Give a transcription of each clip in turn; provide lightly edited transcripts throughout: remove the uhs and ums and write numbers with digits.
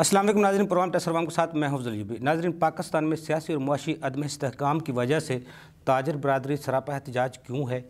अस्सलाम वालेकुम नाज़रीन, प्रोग्राम टेसरवाम के साथ मैं हूं अफजल। नाज़रीन, पाकिस्तान में सियासी और मुआशी अदम इस्तेहकाम की वजह से ताजर बरदरी सरापा एहतजाज क्यों है,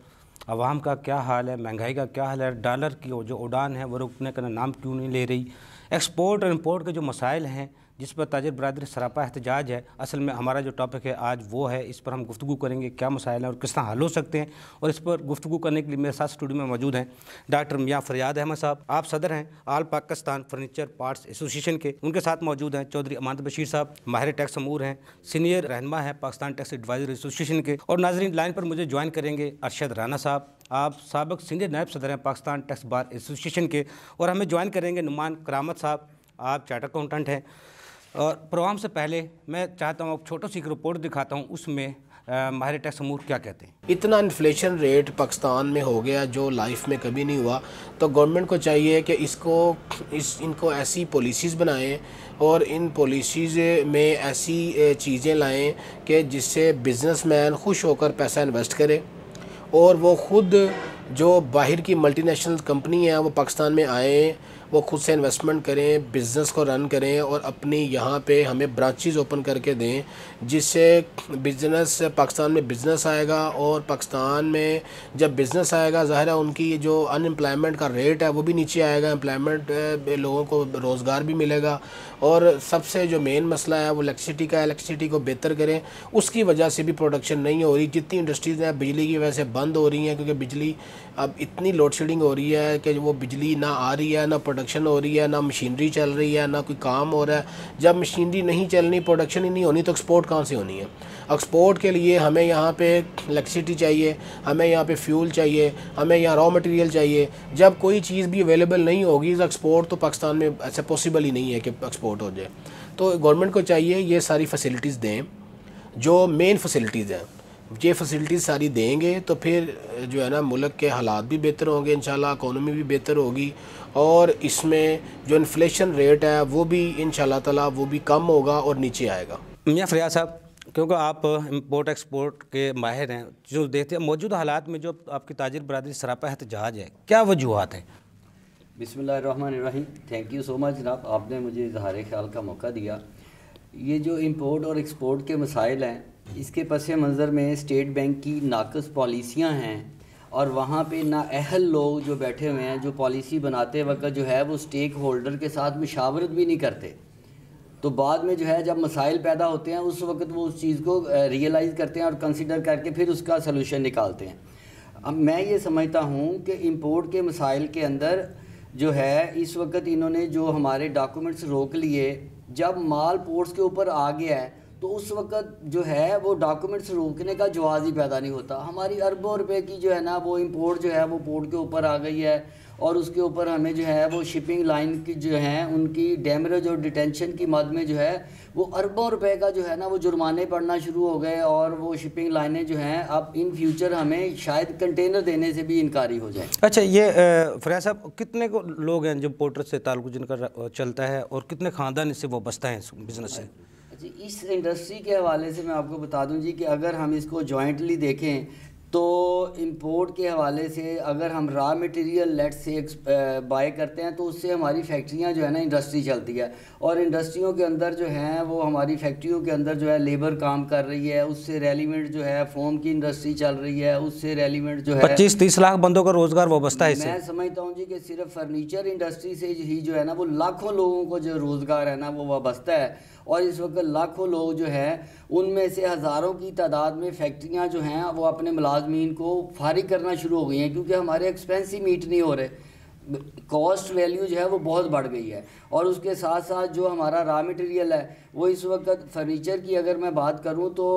अवाम का क्या हाल है, महंगाई का क्या हाल है, डॉलर की जो उड़ान है वो रुकने का नाम क्यों नहीं ले रही, एक्सपोर्ट और इम्पोर्ट के जो मसाइल हैं जिस पर ताजर बरदरी सरापा एहतजाज है। असल में हमारा जो टॉपिक है आज वो है, इस पर हम गुफ्तगू करेंगे क्या मसाइल हैं और किस तरह हल हो सकते हैं। और इस पर गुफ्तगू करने के लिए मेरे साथ स्टूडियो में मौजूद हैं डॉक्टर मियाँ फरियाद अहमद साहब, आप सदर हैं आल पाकिस्तान फर्नीचर पार्ट्स एसोसिएशन के। उनके साथ मौजूद हैं चौधरी अमानत बशीर साहब, माहिर टैक्स अमूर हैं, सीनियर रहनमा है पाकिस्तान टैक्स एडवाइजर एसोसिएशन के। और नाजरीन, लाइन पर मुझे ज्वाइन करेंगे अरशद राना साहब, आप साबिक सीनियर नायब सदर हैं पाकिस्तान टैक्स बार एसोसिएशन के। और हमें ज्वाइन करेंगे नुमान करामत साहब, आप चार्टर्ड अकाउंटेंट हैं। और प्रोग्राम से पहले मैं चाहता हूँ छोटा सी एक रिपोर्ट दिखाता हूँ, उसमें माहिर टैक्स अमूर क्या कहते हैं। इतना इन्फ्लेशन रेट पाकिस्तान में हो गया जो लाइफ में कभी नहीं हुआ, तो गवर्नमेंट को चाहिए कि इनको ऐसी पॉलिसीज़ बनाएं और इन पॉलिसीज़ में ऐसी चीज़ें लाएं कि जिससे बिजनेसमैन खुश होकर पैसा इन्वेस्ट करे और वो खुद जो बाहर की मल्टीनेशनल कंपनी है वो पाकिस्तान में आए, वो खुद से इन्वेस्टमेंट करें, बिज़नेस को रन करें और अपनी यहाँ पे हमें ब्रांचेस ओपन करके दें, जिससे बिज़नेस पाकिस्तान में बिज़नेस आएगा। और पाकिस्तान में जब बिज़नेस आएगा, ज़ाहिर है उनकी जो अनएम्प्लॉयमेंट का रेट है वो भी नीचे आएगा, एम्प्लॉयमेंट लोगों को रोज़गार भी मिलेगा। और सबसे जो मेन मसला है वो इलेक्ट्रिसिटी का है, इलेक्ट्रिसिटी को बेहतर करें। उसकी वजह से भी प्रोडक्शन नहीं हो रही, जितनी इंडस्ट्रीज़ हैं बिजली की वजह से बंद हो रही हैं, क्योंकि बिजली अब इतनी लोड शेडिंग हो रही है कि वो बिजली ना आ रही है, ना प्रोडक्शन हो रही है, ना मशीनरी चल रही है, ना कोई काम हो रहा है। जब मशीनरी नहीं चलनी, प्रोडक्शन ही नहीं होनी, तो एक्सपोर्ट कहाँ से होनी है। एक्सपोर्ट के लिए हमें यहाँ पे इलेक्ट्रिसिटी चाहिए, हमें यहाँ पे फ्यूल चाहिए, हमें यहाँ रॉ मटेरियल चाहिए। जब कोई चीज़ भी अवेलेबल नहीं होगी तो एक्सपोर्ट तो पाकिस्तान में ऐसा पॉसिबल ही नहीं है कि एक्सपोर्ट हो जाए। तो गवर्नमेंट को चाहिए ये सारी फैसिलिटीज़ दें, जो मेन फैसिलिटीज़ हैं ये फैसिलिटीज़ सारी देंगे तो फिर जो है ना मुल्क के हालात भी बेहतर होंगे, इंशाल्लाह इकोनॉमी भी बेहतर होगी और इसमें जो इन्फ्लेशन रेट है वो भी इंशाल्लाह ताला वो भी कम होगा और नीचे आएगा। मियाँ फरियाद साहब, क्योंकि आप इम्पोर्ट एक्सपोर्ट के माहिर हैं, जो देखते हैं मौजूदा हालात में जो आपकी ताजिर बरदरी सरापा एहतजाज है, क्या वजूहत हैं। बिस्मिल्लाहिर्रहमानिर्रहीम। थैंक यू सो मच जनाब, आपने मुझे इज़हार ख्याल का मौका दिया। ये जो इंपोर्ट और एक्सपोर्ट के मसाइल हैं, इसके पस मंज़र में स्टेट बैंक की नाकस पॉलिसियाँ हैं और वहाँ पे नाअहल लोग जो बैठे हुए हैं, जो पॉलिसी बनाते वक्त जो है वो स्टेक होल्डर के साथ मशावरत भी नहीं करते। तो बाद में जो है जब मसाइल पैदा होते हैं उस वक्त वो उस चीज़ को रियलाइज़ करते हैं और कंसिडर करके फिर उसका सलूशन निकालते हैं। अब मैं ये समझता हूँ कि इंपोर्ट के मसाइल के अंदर जो है इस वक्त इन्होंने जो हमारे डॉक्यूमेंट्स रोक लिए, जब माल पोर्ट्स के ऊपर आ गया है तो उस वक्त जो है वो डॉक्यूमेंट्स रोकने का जवाज़ ही पैदा नहीं होता। हमारी अरबों रुपए की जो है ना वो इंपोर्ट जो है वो पोर्ट के ऊपर आ गई है और उसके ऊपर हमें जो है वो शिपिंग लाइन की जो है उनकी डैमरेज और डिटेंशन की मद में जो है वो अरबों रुपए का जो है ना वो जुर्माने पड़ना शुरू हो गए और वो शिपिंग लाइनें जो हैं अब इन फ्यूचर हमें शायद कंटेनर देने से भी इनकारी हो जाए। अच्छा, ये फरियाद साहब, कितने को लोग हैं जो पोर्टर से ताल्लुक़ जिनका चलता है और कितने ख़ानदान इससे वाबस्ता हैं इस बिज़नेस से। जी, इस इंडस्ट्री के हवाले से मैं आपको बता दूं जी कि अगर हम इसको जॉइंटली देखें तो इंपोर्ट के हवाले से अगर हम रॉ मटेरियल लेट से बाय करते हैं तो उससे हमारी फैक्ट्रियां जो है ना इंडस्ट्री चलती है और इंडस्ट्रियों के अंदर जो हैं वो हमारी फैक्ट्रियों के अंदर जो है लेबर काम कर रही है, उससे रेलीमेंट जो है फोम की इंडस्ट्री चल रही है, उससे रेलीमेंट जो है 25-30 लाख बंदों का रोज़गार वाबस्ता है इससे। मैं समझता हूँ जी कि सिर्फ फर्नीचर इंडस्ट्री से ही जो है ना वो लाखों लोगों को जो रोज़गार है ना वो वाबस्ता है और इस वक्त लाखों लोग जो हैं उनमें से हज़ारों की तादाद में फैक्ट्रियां जो हैं वो अपने मुलाजमीन को फारिग करना शुरू हो गई हैं, क्योंकि हमारे एक्सपेंस ही मीट नहीं हो रहे, कॉस्ट वैल्यू जो है वो बहुत बढ़ गई है। और उसके साथ साथ जो हमारा रॉ मटेरियल है वो इस वक्त फर्नीचर की अगर मैं बात करूं तो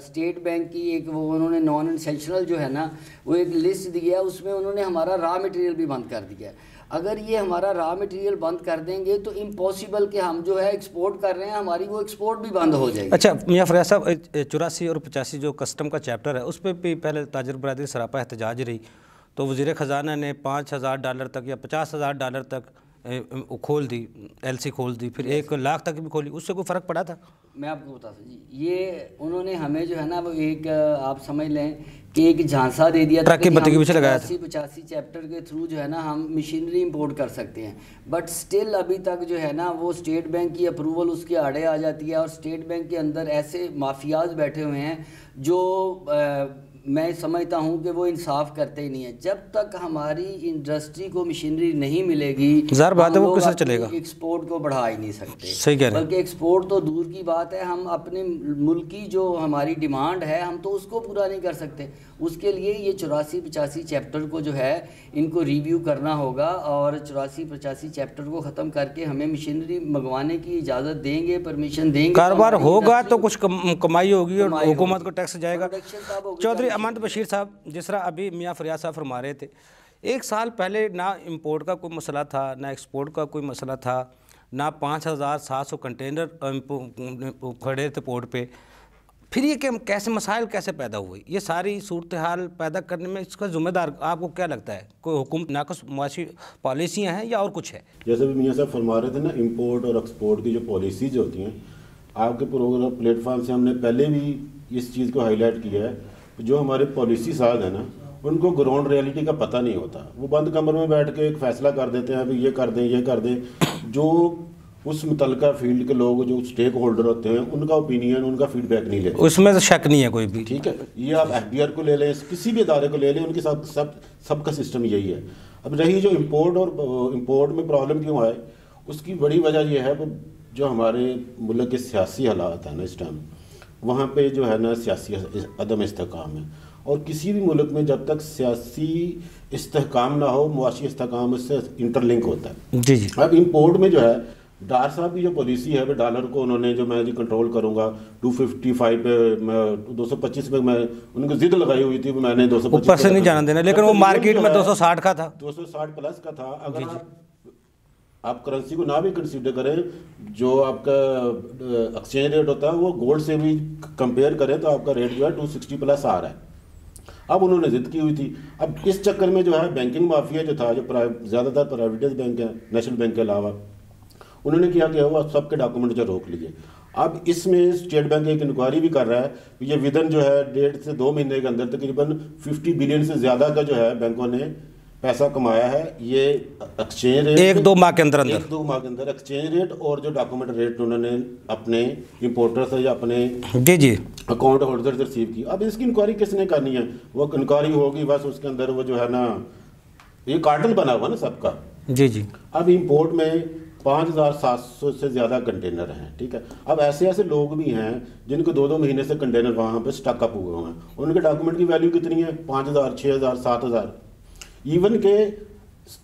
स्टेट बैंक की एक वो उन्होंने नॉन एसेंशियल जो है ना वो एक लिस्ट दी है, उसमें उन्होंने हमारा रॉ मटेरियल भी बंद कर दिया है। अगर ये हमारा रॉ मटेरियल बंद कर देंगे तो इम्पॉसिबल कि हम जो है एक्सपोर्ट कर रहे हैं हमारी वो एक्सपोर्ट भी बंद हो जाएगी। अच्छा मियाँ फरियाद साहब, 84 और 85 जो कस्टम का चैप्टर है उस पर भी पहले ताजिर बरदरी सरापा एहतजाज रही, तो वज़ीर ख़जाना ने $5,000 तक या $50,000 तक खोल दी, एलसी खोल दी, फिर 1 लाख तक भी खोली, उससे कोई फ़र्क पड़ा था? मैं आपको बताता हूँ जी, ये उन्होंने हमें जो है ना वो एक आप समझ लें कि एक झांसा दे दिया था ट्रक की बत्ती के पीछे लगाया था। 85 चैप्टर के थ्रू जो है ना हम मशीनरी इंपोर्ट कर सकते हैं, बट स्टिल अभी तक जो है ना वो स्टेट बैंक की अप्रूवल उसके आड़े आ जाती है, और स्टेट बैंक के अंदर ऐसे माफियाज बैठे हुए हैं जो मैं समझता हूं कि वो इंसाफ करते ही नहीं है। जब तक हमारी इंडस्ट्री को मशीनरी नहीं मिलेगी, ज़ाहिर बात है वो किससे चलेगा, एक्सपोर्ट को बढ़ा ही नहीं सकते। सही कह रहे हैं। बल्कि एक्सपोर्ट तो दूर की बात है, हम अपने मुल्क की जो हमारी डिमांड है हम तो उसको पूरा नहीं कर सकते। उसके लिए ये 84-85 चैप्टर को जो है इनको रिव्यू करना होगा, और 84-85 चैप्टर को ख़त्म करके हमें मशीनरी मंगवाने की इजाज़त देंगे, परमिशन देंगे, कारोबार होगा तो कुछ कमाई होगी और हुकूमत को टैक्स जाएगा। चौधरी अमन बशीर साहब, जिस तरह अभी मियाँ फरियाद साहब फरमा रहे थे, 1 साल पहले ना इंपोर्ट का कोई मसला था, ना एक्सपोर्ट का कोई मसला था, ना 5700 कंटेनर खड़े थे पोर्ट पे, फिर ये कैसे मसाइल कैसे पैदा हुए? ये सारी सूरत हाल पैदा करने में इसका जिम्मेदार आपको क्या लगता है? कोई हुकूमत नाकस मुआशी पॉलिसियाँ हैं या और कुछ है? जैसे भी मियाँ साहब फरमा रहे थे ना, इंपोर्ट और एक्सपोर्ट की जो पॉलिसीज होती हैं, आपके प्रोग्राम प्लेटफॉर्म से हमने पहले भी इस चीज़ को हाईलाइट किया है। जो हमारे पॉलिसी साज है ना, उनको ग्राउंड रियलिटी का पता नहीं होता। वो बंद कमरे में बैठ के एक फ़ैसला कर देते हैं, अभी ये कर दें, ये कर दें। जो उस मुतलका फील्ड के लोग, जो स्टेक होल्डर होते हैं, उनका ओपिनियन, उनका फीडबैक नहीं लेते। उसमें तो शक नहीं है कोई भी। ठीक है, ये आप FBR को ले लें, किसी भी इदारे को ले लें, उनके सबका सिस्टम यही है। अब रही जो इम्पोर्ट में प्रॉब्लम क्यों आए, उसकी बड़ी वजह यह है जो हमारे मुल्क के सियासी हालात हैं ना इस टाइम, वहाँ पे जो है ना सियासी अदम इस्तेहकाम है। और किसी भी मुल्क में जब तक सियासी इस्तेहकाम ना हो, मुआशी इस्तेहकाम उससे इंटरलिंक होता है। जी जी। अब इंपोर्ट में जो है डार साहब की जो पॉलिसी है, डॉलर को उन्होंने जो मैं जी कंट्रोल करूंगा 255 पे, मैं 225 पे, मैं उनको जिद लगाई हुई थी, मैंने 225 ऊपर से नहीं जाना देना, लेकिन वो मार्केट में 260 का था, 260 प्लस का था। अगर आप करेंसी को ना भी कंसीडर करें, जो आपका एक्सचेंज रेट होता है वो गोल्ड से भी कंपेयर करें तो आपका रेट जो है 260 प्लस आ रहा है। अब उन्होंने जिद की हुई थी। अब इस चक्कर में जो है बैंकिंग माफिया जो था, जो ज़्यादातर प्राइवेटाइज बैंक है नेशनल बैंक के अलावा, उन्होंने क्या किया हुआ, सबके डॉक्यूमेंट जो रोक लिए। अब इसमें स्टेट बैंक एक इंक्वायरी भी कर रहा है, ये विदन जो है 1.5 से 2 महीने के अंदर तकरीबन 50 बिलियन से ज़्यादा का जो है बैंकों ने पैसा कमाया है। ये एक्सचेंज रेट 1-2 माह के अंदर 1-2 माह के अंदर एक्सचेंज रेट और जो डॉक्यूमेंट रेट उन्होंने अपने इंपोर्टर से या अपने जी अकाउंट होल्डर से रिसीव की। अब इसकी इंक्वायरी किसने करनी है? वो इंक्वायरी होगी, बस उसके अंदर वो जो है ना, ये कार्टल बना हुआ ना सबका। जी। अब इंपोर्ट में 5700 से ज़्यादा कंटेनर हैं। ठीक है, अब ऐसे लोग भी हैं जिनको 2-2 महीने से कंटेनर वहाँ पे स्टक अप हुए हैं। उनके डॉक्यूमेंट की वैल्यू कितनी है? 5000, 6000, 7000। इवन के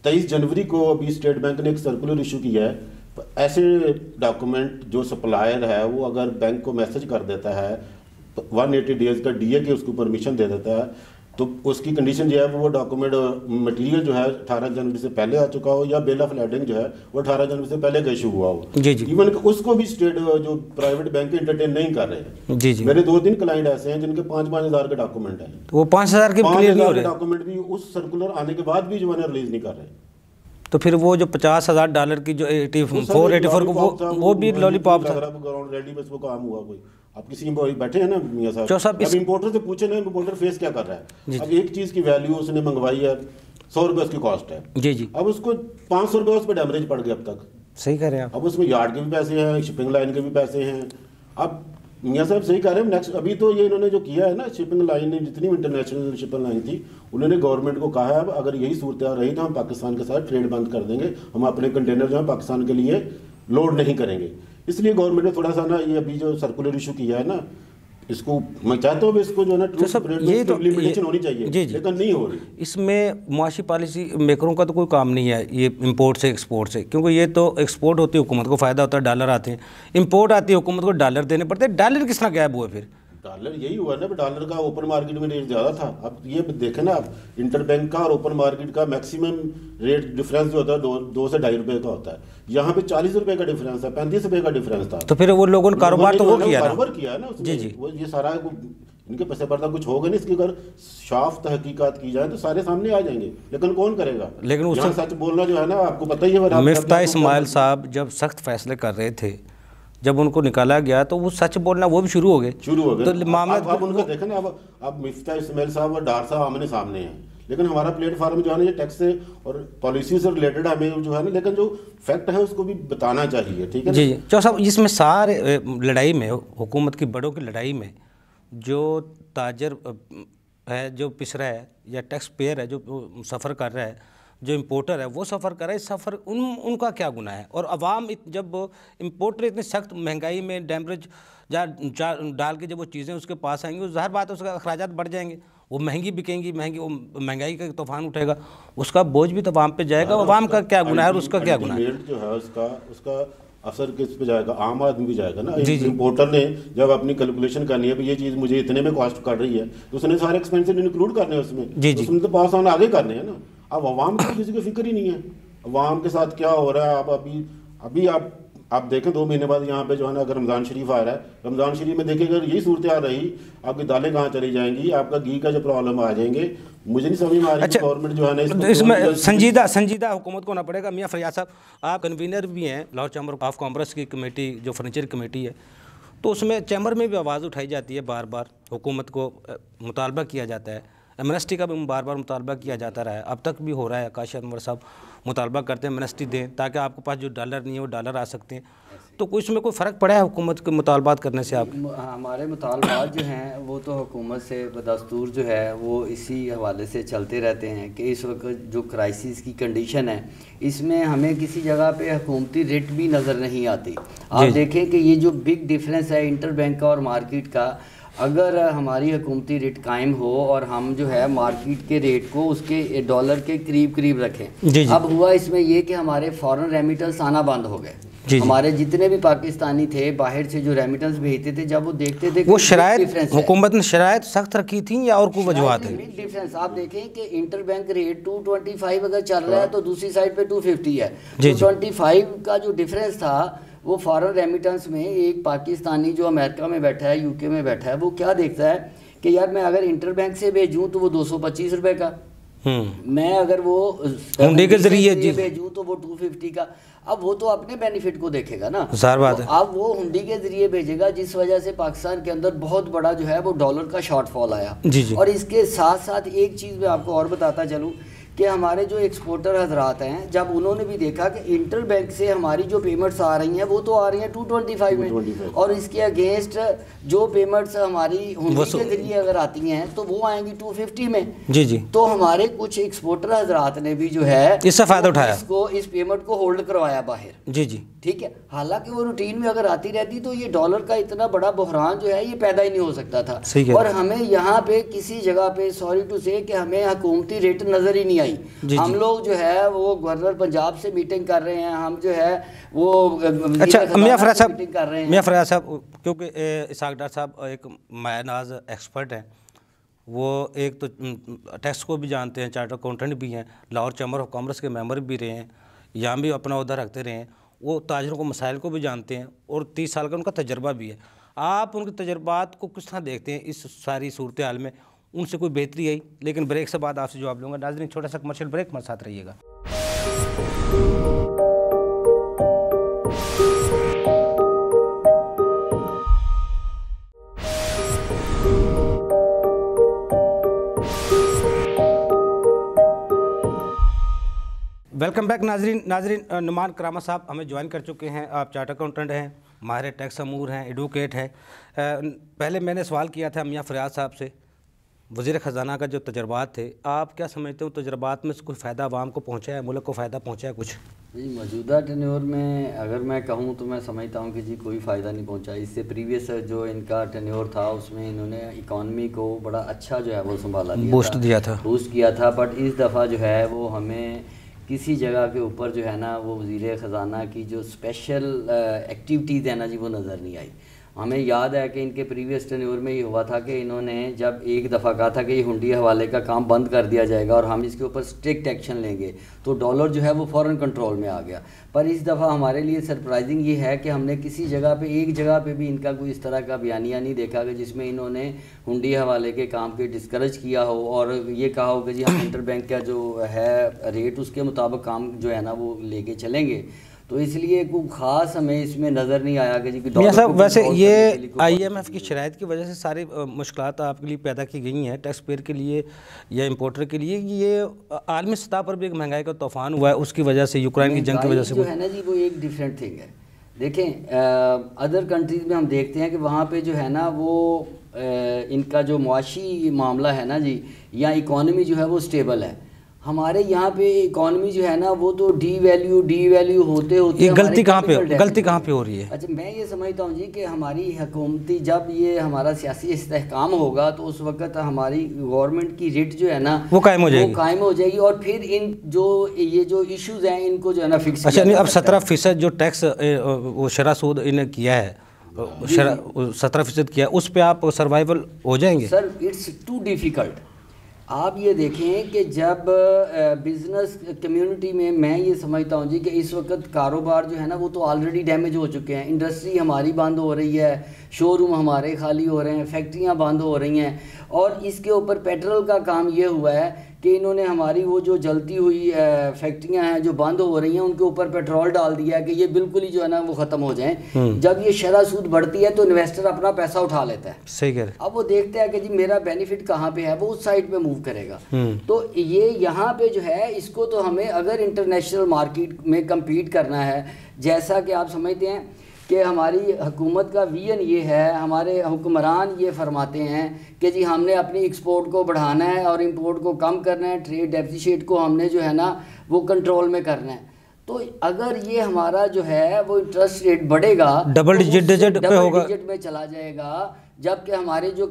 23 जनवरी को अभी स्टेट बैंक ने एक सर्कुलर इशू किया है। ऐसे डॉक्यूमेंट जो सप्लायर है वो अगर बैंक को मैसेज कर देता है, 180 डेज का DA की उसको परमिशन दे देता है, तो उसकी कंडीशन जो है वो डॉक्यूमेंट मटेरियल जो है 18 जनवरी से पहले आ चुका हो, या बिल ऑफ लैंडिंग जो है वो 18 जनवरी से पहले का इशू हुआ हो। जी। इवन उसको भी स्टेट जो प्राइवेट बैंक इंटरटेन नहीं कर रहे हैं। जी। मेरे 2-3 क्लाइंट ऐसे हैं जिनके 5-5 हज़ार के डॉक्यूमेंट हैं, तो वो 5000 के डॉक्यूमेंट भी उस सर्कुलर आने के बाद भी जो है रिलीज नहीं कर रहे। तो फिर वो जो $50,000 की जो 84 वो भी लॉलीपॉप था। ग्राउंड रेडी बस वो काम हुआ कोई। अब किसी बैठे हैं ना मियां साहब, अब इंपोर्टर से पूछे ना, इंपोर्टर फेस क्या कर रहा है। अब एक चीज की वैल्यू उसने मंगवाई है 100 रुपये उसकी कॉस्ट है। जी। अब उसको 500 रुपये उस पर डैमरेज पड़ गया अब तक। सही कह रहे हैं आप। अब उसमें यार्ड के भी पैसे हैं, शिपिंग लाइन के भी पैसे हैं। अब मियां साहब सही कह रहे हैं। नेक्स्ट अभी तो ये इन्होंने जो किया है ना, शिपिंग लाइन ने जितनी इंटरनेशनल शिपिंग लाइन थी, उन्होंने गवर्नमेंट को कहा है अब अगर यही सूरत रही तो हम पाकिस्तान के साथ ट्रेड बंद कर देंगे, हम अपने कंटेनर जो है पाकिस्तान के लिए लोड नहीं करेंगे। इसलिए गवर्नमेंट ने थोड़ा सा ना ये अभी जो सर्कुलर इशू किया है ना, इसको मैं चाहता हूँ इसको जो है ना इम्प्लीमेंटेशन होनी चाहिए, लेकिन नहीं हो रही। इसमें मुआशी पॉलिसी मेकरों का तो कोई काम नहीं है ये इंपोर्ट से एक्सपोर्ट से, क्योंकि ये तो एक्सपोर्ट होती है हुकूमत को फ़ायदा होता है, डॉलर आते हैं, इंपोर्ट आती है हुकूमत को डॉलर देने पड़ते हैं। डॉलर किस तरह गायब हुआ? फिर डॉलर यही हुआ ना, डॉलर का ओपन मार्केट में रेट ज़्यादा था। अब ये देखें ना, आप इंटरबैंक का और ओपन मार्केट का मैक्सिमम रेट डिफरेंस जो होता है 2 से 2.5 रुपये का होता है। यहाँ पे 40 रुपये का डिफरेंस था, 35 रुपये का डिफरेंस था। तो फिर वो लोगों ने कारोबार तो वो किया कारोबार किया है ना। जी। वो ये सारा इनके पसे पर्दा कुछ होगा नहीं। इसकी अगर साफ तहकीकात की जाए तो सारे सामने आ जाएंगे, लेकिन कौन करेगा? लेकिन यहाँ सच बोलना जो है ना, आपको पता ही है। मिफ्ता इस्माइल साहब जब सख्त फैसले कर रहे थे, जब उनको निकाला गया तो वो सच बोलना वो भी शुरू हो गए। तो मामला आप उनको देखें ना, अब मिफ्ता इस्माइल साहब और डार साहब आमने सामने हैं, लेकिन हमारा प्लेटफॉर्म जो है ना, ये टैक्स से और पॉलिसी से रिलेटेड हमें जो है ना, लेकिन जो फैक्ट है उसको भी बताना चाहिए। ठीक है जी चौधरी साहब, इसमें सारे लड़ाई में, हुकूमत की बड़ों की लड़ाई में, जो ताजर है जो पिस रहा है, या टैक्स पेयर है जो सफ़र कर रहा है, जो इम्पोर्टर है वो सफ़र कर रहा है, इस सफ़र उनका क्या गुनाह है? और अवाम जब इम्पोर्टर इतनी सख्त महंगाई में डैमरेज डाल के जब वो चीज़ें उसके पास आएंगी, ज़ाहिर बात है उसका अखराजात बढ़ जाएंगे, वो महंगी बिकेंगी, वो महंगाई का तूफान उठेगा, उसका बोझ भी तो अवाम पे जाएगा। अवाम का क्या गुनाह है और उसका क्या गुनाह है? जो है उसका असर किस पे जाएगा? आम आदमी भी जाएगा ना। इम्पोर्टर ने जब अपनी कैलकुलेशन करनी है, ये चीज़ मुझे इतने में कॉस्ट कर रही है, तो उसने सारे एक्सपेंसेस इंक्लूड करने हैं उसमें। उसमें तो पास ऑन आगे करने हैं ना। अब अवाम की किसी को फिक्र ही नहीं है अवाम के साथ क्या हो रहा है। आप अभी आप देखें 2 महीने बाद यहाँ पे जो है ना, अगर रमज़ान शरीफ आ रहा है, रमज़ान शरीफ में देखिए अगर यही सूरत आ रही, आपकी दालें कहाँ चली जाएंगी, आपका घी का जो प्रॉब्लम आ जाएंगे, मुझे नहीं समझ में आ रही। अच्छा, गवर्नमेंट जो है ना इसमें संजीदा हुकूमत को होना पड़ेगा। मियाँ फरियाद साहब, आप कन्वीनर भी हैं लाहौर चैम्बर ऑफ कॉमर्स की कमेटी, जो फर्नीचर कमेटी है, तो उसमें चैम्बर में भी आवाज़ उठाई जाती है, बार बार हुकूमत को मुतालबा किया जाता है, एमनेस्टी का भी बार बार मुतालबा किया जाता रहा है, अब तक भी हो रहा है। आकाश अनवर साहब मुतालबा करते हैं एमनेस्टी दें, ताकि आपके पास जो डॉलर नहीं है वो डॉलर आ सकते हैं। तो कुछ में कोई फ़र्क पड़ा है हुकूमत के मुतालबात करने से? आप हमारे मुतालबात जो हैं वो तो हुकूमत से बदस्तूर जो है वो इसी हवाले से चलते रहते हैं कि इस वक्त जो क्राइसिस की कंडीशन है, इसमें हमें किसी जगह पे हुकूमती रेट भी नज़र नहीं आती। आप देखें कि ये जो बिग डिफरेंस है इंटर बैंक का और मार्केट का, अगर हमारी हुकूमती रेट कायम हो और हम जो है मार्केट के रेट को उसके डॉलर के करीब रखें। अब हुआ इसमें यह कि हमारे फॉरेन रेमिटेंस आना बंद हो गए। हमारे जितने भी पाकिस्तानी थे बाहर से जो रेमिटेंस भेजते थे, जब वो देखते थे वो शरायत हुकूमत ने शरायत सख्त रखी थी या और कोई वजूहत है? डिफरेंस आप देखें कि इंटर बैंक रेट 225 अगर चल रहा है तो दूसरी साइड पे 250 है। 225 का जो डिफरेंस था वो फॉरेन रेमिटेंस में, एक पाकिस्तानी जो अमेरिका में बैठा है, यूके में बैठा है, वो क्या देखता है कि यार मैं अगर इंटर बैंक से भेजूँ तो वो 225 रुपये का, मैं अगर वो हुंडी के जरिए भेजूँ तो वो 250 का। अब वो तो अपने बेनिफिट को देखेगा ना, ज़ाहिर बात है। अब वो हुंडी के जरिए भेजेगा, जिस वजह से पाकिस्तान के अंदर बहुत बड़ा जो है वो डॉलर का शॉर्टफॉल आया। और इसके साथ साथ एक चीज़ मैं आपको और बताता चलूँ कि हमारे जो एक्सपोर्टर हजरात हैं, जब उन्होंने भी देखा कि इंटर बैंक से हमारी जो पेमेंट्स आ रही हैं वो तो आ रही हैं 225 में, और इसके अगेंस्ट जो पेमेंट्स हमारी हुंडी के जरिए अगर आती हैं तो वो आएंगी 250 में। जी तो हमारे कुछ एक्सपोर्टर हजरात ने भी जो है इससे फ़ायदा उठाया, इस पेमेंट को होल्ड करवाया बाहर। जी ठीक है, हालांकि वो रूटीन में अगर आती रहती तो ये डॉलर का इतना बड़ा बहरान जो है ये पैदा ही नहीं हो सकता था। और हमें यहाँ पे किसी जगह पे, सॉरी टू से, कि हमें हुकूमती रेट नज़र ही नहीं आई। हम लोग जो है वो गवर्नर पंजाब से मीटिंग कर रहे हैं, हम जो है वो अच्छा मियाँ फरियाद साहब मीटिंग कर रहे हैं। मियाँ फरियाद साहब, क्योंकि इसाक डार साहब एक मायनाज एक्सपर्ट हैं, वो एक तो टैक्स को भी जानते हैं, चार्टर्ड अकाउंटेंट भी हैं, लाहौर चैम्बर ऑफ कॉमर्स के मेंबर भी रहे हैं, यहाँ भी अपना उधर रखते रहे हैं, वो ताजरों को मसाइल को भी जानते हैं और 30 साल का उनका तजर्बा भी है। आप उनके तजर्बात को किस तरह देखते हैं इस सारी सूरत हाल में? उनसे कोई बेहतरी आई? लेकिन ब्रेक से बाद आपसे जवाब लूँगा। नाज़रीन, छोटा सा कमर्शियल ब्रेक, हमारे साथ रहिएगा। वेलकम बैक नाजरीन। नुमान करामा साहब हमें ज्वाइन कर चुके हैं। आप चार्टर्ड अकाउंटेंट हैं, माहिर टैक्स अमूर हैं, एडवोकेट हैं। पहले मैंने सवाल किया था मियाँ फरियाद साहब से, वज़ीर ख़जाना का जो तजर्बात थे, आप क्या समझते हो तजर्बात में से कोई फ़ायदा आवाम को पहुँचा है, मुल्क को फ़ायदा पहुँचा है कुछ? जी, मौजूदा टेन्योर में अगर मैं कहूँ तो मैं समझता हूँ कि जी कोई फ़ायदा नहीं पहुँचा। इससे प्रीवियस जो इनका टेन्योर था उसमें इन्होंने इकॉनमी को बड़ा अच्छा जो है वो संभाला, बूस्ट किया था। बट इस दफ़ा जो है वो हमें किसी जगह के ऊपर जो है ना वो वज़ीर ख़जाना की जो स्पेशल एक्टिविटीज़ है ना जी वो नज़र नहीं आई। हमें याद है कि इनके प्रीवियस टेन्योर में ये हुआ था कि इन्होंने जब एक दफ़ा कहा था कि ये हुंडी हवाले का काम बंद कर दिया जाएगा और हम इसके ऊपर स्ट्रिक्ट एक्शन लेंगे, तो डॉलर जो है वो फ़ौरन कंट्रोल में आ गया। पर इस दफ़ा हमारे लिए सरप्राइजिंग ये है कि हमने किसी जगह पे, एक जगह पे भी इनका कोई इस तरह का बयानिया नहीं देखा कि जिसमें इन्होंने हुंडी हवाले के काम के डिस्करेज किया हो और ये कहा हो कि जी हम इंटर बैंक का जो है रेट उसके मुताबिक काम जो है ना वो लेके चलेंगे। तो इसलिए कोई ख़ास हमें इसमें नज़र नहीं आया कि जी साहब वैसे ये IMF की शराइत की वजह से सारी मुश्किलात आपके लिए पैदा की गई हैं, टैक्स पेयर के लिए या इंपोर्टर के लिए। ये आलमी सतह पर भी एक महंगाई का तूफान हुआ है उसकी वजह से, यूक्रेन की जंग की वजह से जो है ना जी वो एक डिफरेंट थिंग है। देखें अदर कंट्रीज़ में हम देखते हैं कि वहाँ पे जो है ना वो इनका जो मुआशी मामला है ना जी, या इकॉनमी जो है वो स्टेबल है। हमारे यहाँ पे इकॉनमी जो है ना वो तो डी वैल्यू होते होते गलती कहाँ पे हो रही है? अच्छा, मैं ये समझता हूँ जी कि हमारी हुकूमती जब ये हमारा सियासी इस्तेहकाम होगा तो उस वक्त हमारी गवर्नमेंट की रेट जो है ना वो कायम हो जाएगी और फिर इन ये जो इश्यूज हैं इनको जो है ना फिक्स। अच्छा नहीं, अब 17% जो टैक्स वो शरह सूद इन्हें किया है, 17% किया, उस पर आप सर्वाइवल हो जाएंगे? Sir it's too difficult. आप ये देखें कि जब बिज़नेस कम्युनिटी में, मैं ये समझता हूँ जी कि इस वक्त कारोबार जो है ना वो तो ऑलरेडी डैमेज हो चुके हैं। इंडस्ट्री हमारी बंद हो रही है, शोरूम हमारे खाली हो रहे हैं, फैक्ट्रियाँ बंद हो रही हैं, और इसके ऊपर पेट्रोल का काम ये हुआ है कि इन्होंने हमारी वो जो जलती हुई फैक्ट्रियाँ हैं जो बंद हो रही हैं उनके ऊपर पेट्रोल डाल दिया है कि ये बिल्कुल ही जो है ना वो ख़त्म हो जाएं। जब ये शरह सूद बढ़ती है तो इन्वेस्टर अपना पैसा उठा लेता है। सही कह रहे हैं। अब वो देखते हैं कि जी मेरा बेनिफिट कहाँ पे है, वो उस साइड पे मूव करेगा। तो ये यहाँ पे जो है इसको तो हमें अगर इंटरनेशनल मार्केट में कम्पीट करना है, जैसा कि आप समझते हैं कि हमारी हुकूमत का विजन ये है, हमारे हुक्मरान ये फरमाते हैं कि जी हमने अपनी एक्सपोर्ट को बढ़ाना है और इंपोर्ट को कम करना है, ट्रेड डेफिसिट को हमने जो है ना वो कंट्रोल में करना है। तो अगर ये हमारा जो है वो इंटरेस्ट रेट बढ़ेगा, डबल डिजिट पे होगा, डबल डिजिट में चला जाएगा। जबकि हमारे जो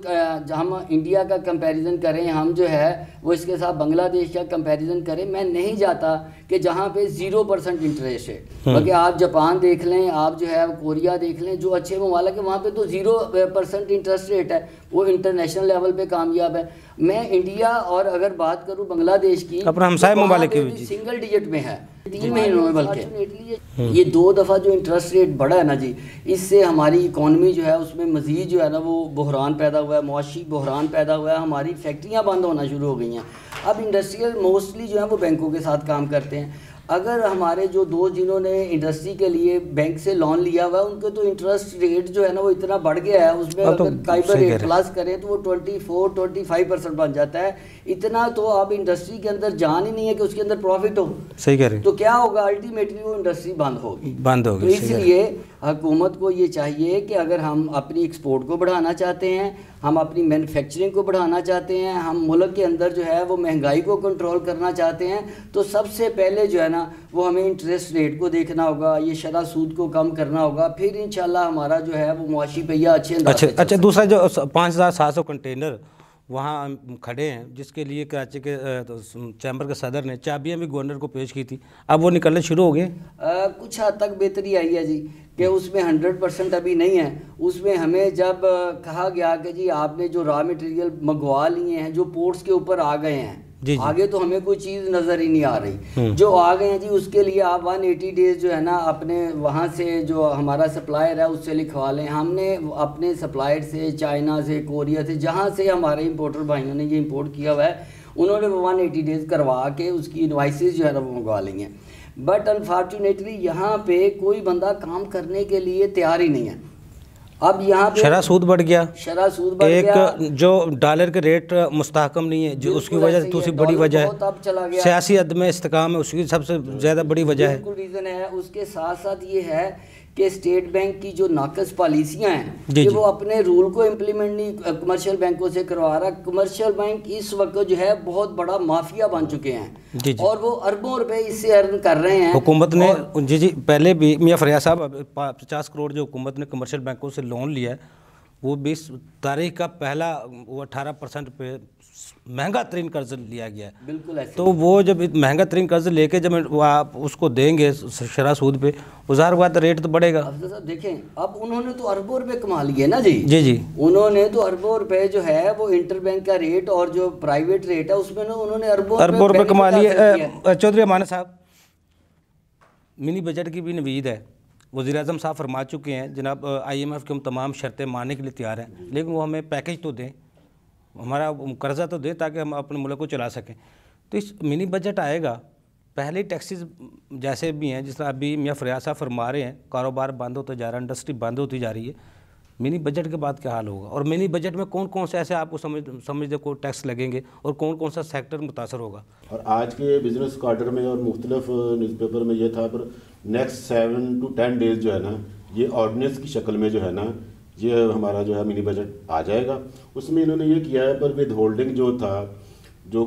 हम इंडिया का कंपैरिजन करें, हम जो है वो इसके साथ बांग्लादेश का कंपैरिजन करें, मैं नहीं जाता कि जहाँ पे 0% इंटरेस्ट है। बल्कि आप जापान देख लें, आप जो है कोरिया देख लें, जो अच्छे ममालिक है वहाँ पे तो 0% इंटरेस्ट रेट है, वो इंटरनेशनल लेवल पे कामयाब है। मैं इंडिया और अगर बात करूँ बांग्लादेश की, अपना हमसाय ममालिक की सिंगल डिजिट में है 3 महीनों में, बल्कि ये 2 दफ़ा जो इंटरेस्ट रेट बढ़ा है ना जी, इससे हमारी इकॉनमी जो है उसमें मज़ीद जो है ना वो बहरान पैदा हुआ है, मुआशी बहरान पैदा हुआ है, हमारी फैक्ट्रियाँ बंद होना शुरू हो गई हैं। अब इंडस्ट्रियल मोस्टली जो है वो बैंकों के साथ काम करते हैं। अगर हमारे जो दोस्त जिन्होंने इंडस्ट्री के लिए बैंक से लोन लिया हुआ है उनके तो इंटरेस्ट रेट जो है ना वो इतना बढ़ गया है, उसमें अगर काइबर रेट प्लस करें तो वो 24-25% बन जाता है। इतना तो अब इंडस्ट्री के अंदर जान ही नहीं है कि उसके अंदर प्रॉफिट हो। सही कह रहे हैं। तो क्या होगा, अल्टीमेटली वो इंडस्ट्री बंद होगी। तो इसलिए हुकूमत को ये चाहिए कि अगर हम अपनी एक्सपोर्ट को बढ़ाना चाहते हैं, हम अपनी मैन्युफैक्चरिंग को बढ़ाना चाहते हैं, हम मुल्क के अंदर जो है वो महंगाई को कंट्रोल करना चाहते हैं, तो सबसे पहले जो है ना वो हमें इंटरेस्ट रेट को देखना होगा, ये शरह सूद को कम करना होगा, फिर इंशाल्लाह हमारा जो है वो मुआशी पहिया अच्छे अंदाज से। अच्छा, दूसरा जो 5700 कंटेनर वहाँ खड़े हैं जिसके लिए कराची के चैम्बर के सदर ने चाबियाँ भी गवर्नर को पेश की थी, अब वो निकलने शुरू हो गए? कुछ हद तक बेहतरी आई है जी, कि उसमें 100% अभी नहीं है। उसमें हमें जब कहा गया कि जी आपने जो रॉ मटेरियल मंगवा लिए हैं जो पोर्ट्स के ऊपर आ गए हैं, जी। आगे तो हमें कोई चीज़ नज़र ही नहीं आ रही, जो आ गए हैं जी उसके लिए आप 180 डेज जो है ना अपने वहाँ से जो हमारा सप्लायर है उससे लिखवा लें। हमने अपने सप्लायर से, चाइना से, कोरिया से, जहाँ से हमारे इंपोर्टर भाइयों ने ये इंपोर्ट किया हुआ है, उन्होंने 180 डेज करवा के उसकी इनवाइसेस जो है ना वो मंगवा लेंगे। बट अनफॉर्चुनेटली यहाँ पे कोई बंदा काम करने के लिए तैयार ही नहीं है। अब यहाँ पे शरह सूद बढ़ गया, एक जो डॉलर के रेट मुस्तहकम नहीं है, जो उसकी वजह से दूसरी बड़ी वजह है सियासी अदम इस्तेकाम है, उसकी सबसे ज़्यादा बड़ी वजह है, बिल्कुल रीज़न है। उसके साथ साथ ये है कि स्टेट बैंक की जो नाकस पॉलिसियाँ हैं कि वो अपने रूल को इम्प्लीमेंट नहीं कमर्शियल बैंकों से करवा रहा। कमर्शियल बैंक इस वक्त जो है बहुत बड़ा माफिया बन चुके हैं और वो अरबों रुपए इससे अर्न कर रहे हैं। हुकूमत ने जी पहले भी मियां फरियाद साहब 50 करोड़ जो हुकूमत ने कमर्शियल बैंकों से लोन लिया है वो 20 तारीख का पहला वो 18% पे महंगा तरीन कर्ज लिया गया है। बिल्कुल ऐसे। तो वो जब महंगा तरीन कर्ज लेके जब आप उसको देंगे शरह सूद पे, ज़ाहिर बात रेट तो बढ़ेगा। अफजल साहब देखें, अब उन्होंने तो अरबों रुपए कमा लिए ना जी। जी जी, उन्होंने तो अरबों रुपए जो है वो इंटरबैंक का रेट और जो प्राइवेट रेट है उसमें ना उन्होंने अरबों रुपए कमा लिए। लिए। चौधरी अमाना साहब, मिनी बजट की भी नवीद है। वज़ीर आज़म साहब फरमा चुके हैं जनाब IMF की हम तमाम शर्तें मानने के लिए तैयार हैं, लेकिन वो हमें पैकेज तो दें, हमारा कर्जा तो दें ताकि हम अपने मुल्क को चला सकें। तो इस मिनी बजट आएगा, पहले टैक्सेस जैसे भी हैं, जिस तरह अभी मियां फरियाद साहब फरमा रहे हैं, कारोबार बंद होता जा रहा है, इंडस्ट्री बंद होती जा रही है। मिनी बजट के बाद क्या हाल होगा, और मिनी बजट में कौन कौन से ऐसे आपको समझ को टैक्स लगेंगे और कौन कौन सा सेक्टर मुतासर होगा? और आज के बिजनेस क्वार्टर में और मुख्तलिफ न्यूज़पेपर में ये था, पर नेक्स्ट 7 to 10 डेज जो है ना, ये ऑर्डिनेंस की शक्ल में जो है ना, ये हमारा जो है मिनी बजट आ जाएगा। उसमें इन्होंने ये किया है, पर विद होल्डिंग जो था, जो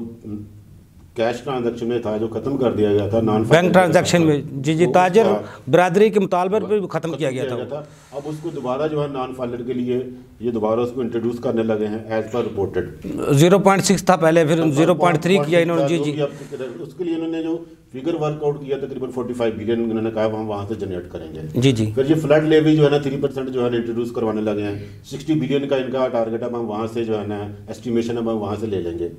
कैश ट्रांजैक्शन में था, जो ख़त्म कर दिया गया था, नॉन बैंक ट्रांजैक्शन में, जी जी, ताजर बरादरी के मुतालबे पर भी ख़त्म किया गया था। अब उसको दोबारा जो है नॉन फाइलर के लिए ये दोबारा उसको इंट्रोड्यूस करने लगे हैं एज पर रिपोर्टेड। 0.6 था पहले, फिर 0.3 किया इन्होंने। जी जी, उसके लिए इन्होंने जो फिगर वर्कआउट किया तकरीबन 45 बिलियन इन्होंने कहा हम वहाँ से जनरेट करेंगे। जी जी, फिर ये फ्लड लेवी जो है ना 3% जो है ना इंट्रोड्यूस करवाने लगे हैं। 60 बिलियन का इनका टारगेट है, हम वहाँ से जो है ना एस्टिमेशन हम वहाँ से ले लेंगे।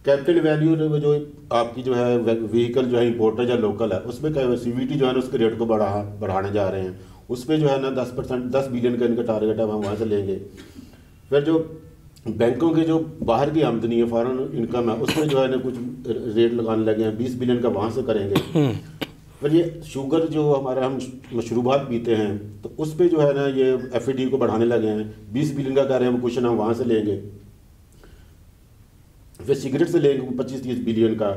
कैपिटल वैल्यू जो आपकी जो है व्हीकल जो है इंपोर्टर या लोकल है, उसमें CVT जो है ना उसके रेट को बढ़ाने जा रहे हैं। उस पर जो है ना 10% 10 बिलियन का इनका टारगेट है, हम वहाँ से लेंगे। फिर जो बैंकों के जो बाहर की आमदनी है, फॉरेन इनकम है, उसमें जो है ना कुछ रेट लगाने लगे हैं, 20 बिलियन का वहाँ से करेंगे। फिर ये शुगर जो हमारा हम मशरूबात पीते हैं, तो उस पर जो है ना ये FAD को बढ़ाने लगे हैं, 20 बिलियन का कर रहे हैं, वो क्वेश्चन हम वहाँ से लेंगे। फिर सिगरेट से लेंगे 25-30 बिलियन का।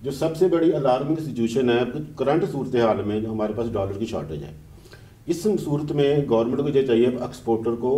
जो सबसे बड़ी अलार्मिंग सिचुएशन है करंट सूरत हाल में, हमारे पास डॉलर की शॉर्टेज है। इस सूरत में गवर्नमेंट को ये चाहिए एक्सपोर्टर को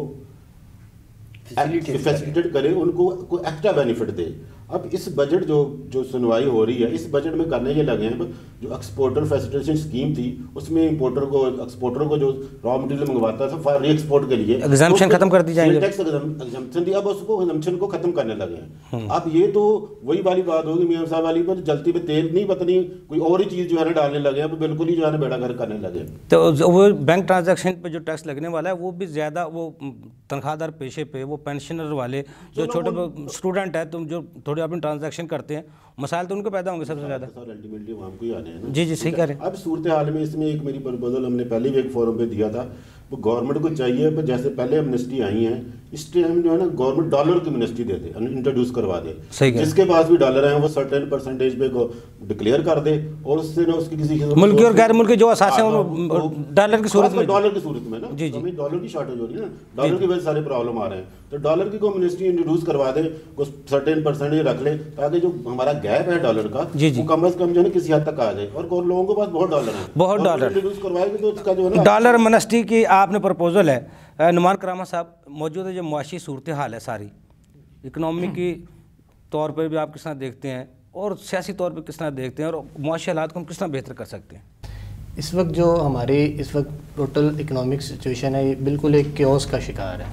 फैसिलिटेट करे, उनको एक्स्ट्रा बेनिफिट दे। अब इस बजट जो सुनवाई हो रही है, इस बजट में करने ये लगे हैं, जो एक्सपोर्टर फैसिलिटेशन स्कीम थी उसमें एक्सपोर्टर को जो रॉ मटेरियल मंगवाता था फॉर री एक्सपोर्ट के लिए एग्जाम्पशन खत्म कर दी जाएगी, टैक्स एग्जाम्पशन दी, अब उसको एग्जाम्पशन को खत्म करने लगे हैं। अब ये तो वही वाली बात होगी मियां साहब वाली, पर जलती पे तेल नहीं, पता नहीं कोई और ही चीज़ जो है ना डालने लगे हैं, बिल्कुल ही जो है ना बेड़ा गर्क करने लगे। तो वो बैंक ट्रांजैक्शन पे जो टैक्स लगने वाला है वो भी ज़्यादा, वो तनख्वाहदार पेशे पे, वो पेंशनर वाले जो छोटे स्टूडेंट है, तुम जो थोड़े अपने ट्रांजैक्शन करते हैं, मसाइल तो उनको पैदा होंगे सबसे ज़्यादा। अल्टीमेटली वो हमको ही आने हैं ना। जी जी, सही कह रहे हैं। अब सूरत हाल में इसमें एक मेरी प्रपोजल हमने पहले भी एक फोरम पे दिया था, वो गवर्नमेंट को चाहिए, पर जैसे पहले एमनेस्टी आई है, इस टाइम जो है ना गवर्नमेंट डॉलर की एमनेस्टी दे दे, इंट्रोड्यूस करवा दे। जिसके पास भी डॉलर हैं वो सर्टेन परसेंटेज पे को डिक्लेयर कर दे, और उससे ना उसकी किसी मुल्की और गैर मुल्की जो असासे हैं डॉलर की सूरत में, डॉलर की सूरत में ना, जी जी, डॉलर की शॉर्टेज हो रही है ना, डॉलर की वजह से सारे प्रॉब्लम आ रहे हैं। तो डॉलर की को एमनेस्टी इंट्रोड्यूस करवा दे, कुछ सर्टेन परसेंटेज रख ले, ताकि जो हमारा गैप है डॉलर का वो कम से कम जो है किसी हद तक आ जाए। और लोगों के पास बहुत डॉलर है, बहुत डॉलर इंट्रोड्यूस करवाएंगे तो उसका जो है ना डॉलर एमनेस्टी की आपने प्रपोजल है। नुमान करामा साहब मौजूद है, जो मुआशी सूरत हाल है सारी इकनॉमी की तौर पर भी आप किस तरह देखते हैं, और सियासी तौर पर किस तरह देखते हैं, और मुआशी हालात को हम किस तरह बेहतर कर सकते हैं? इस वक्त जो हमारी इस वक्त टोटल इकनॉमिक सिचुएशन है, ये बिल्कुल एक क्योस का शिकार है।